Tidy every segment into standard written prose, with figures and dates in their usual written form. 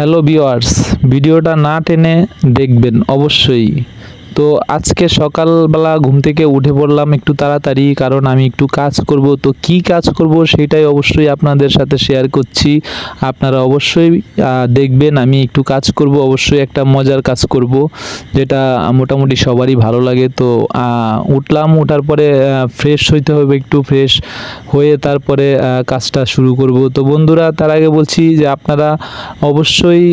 Hello viewers, ভিডিওটা না টেনে দেখবেন অবশ্যই। তো আজকে সকালবেলা ঘুম থেকে উঠে পড়লাম একটু তাড়াতাড়ি, কারণ আমি একটু কাজ করব। তো কি কাজ করব সেটাই অবশ্যই আপনাদের সাথে শেয়ার করছি। আপনারা অবশ্যই দেখবেন। আমি একটু কাজ করব, অবশ্যই একটা মজার কাজ করব, যেটা মোটামুটি সবারই ভালো লাগে। তো উঠলাম, উঠার পরে ফ্রেশ হইতে হবে, একটু ফ্রেশ হয়ে তারপরে কাজটা শুরু করব। তো বন্ধুরা, তার আগে বলছি যে আপনারা অবশ্যই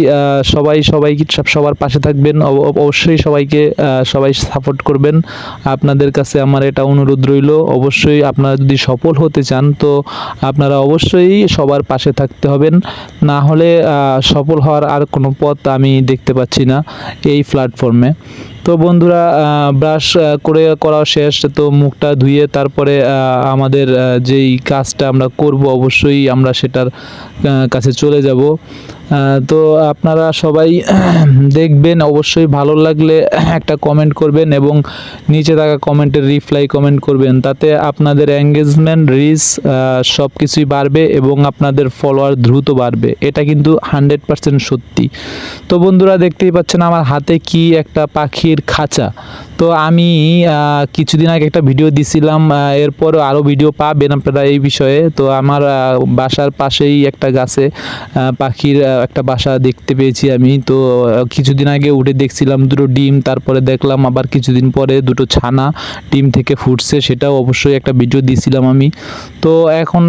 সবাইকে সবার পাশে থাকবেন, অবশ্যই সবাই সাপোর্ট করবেন। আপনাদের কাছে আমার এটা অনুরোধ রইল। অবশ্যই আপনারা যদি সফল হতে চান, তো আপনারা অবশ্যই সবার পাশে থাকতে হবেন। না হলে সফল হওয়ার আর কোনো পথ আমি দেখতে পাচ্ছি না এই প্ল্যাটফর্মে। তো বন্ধুরা, ব্রাশ করা শেষ, তো মুখটা ধুয়ে তারপরে আমাদের যেই কাজটা আমরা করব, অবশ্যই আমরা সেটার কাছে চলে যাব। তো আপনারা সবাই দেখবেন, অবশ্যই ভালো লাগলে একটা কমেন্ট করবেন এবং নিচে থাকা কমেন্টের রিপ্লাই কমেন্ট করবেন। তাতে আপনাদের এঙ্গেজমেন্ট, রিচ সব কিছুই বাড়বে এবং আপনাদের ফলোয়ার দ্রুত বাড়বে। এটা কিন্তু 100% সত্যি। তো বন্ধুরা, দেখতেই পাচ্ছেন আমার হাতে কি একটা পাখির খাঁচা। তো আমি কিছুদিন আগে একটা ভিডিও দিছিলাম, এরপর আরও ভিডিও পাবেন আপনারা এই বিষয়ে। তো আমার বাসার পাশেই একটা গাছে পাখির একটা বাসা দেখতে পেয়েছি আমি। তো কিছুদিন আগে উঠে দেখছিলাম দুটো ডিম, তারপরে দেখলাম আবার কিছুদিন পরে দুটো ছানা ডিম থেকে ফুটছে, সেটাও অবশ্যই একটা ভিডিও দিয়েছিলাম আমি। তো এখন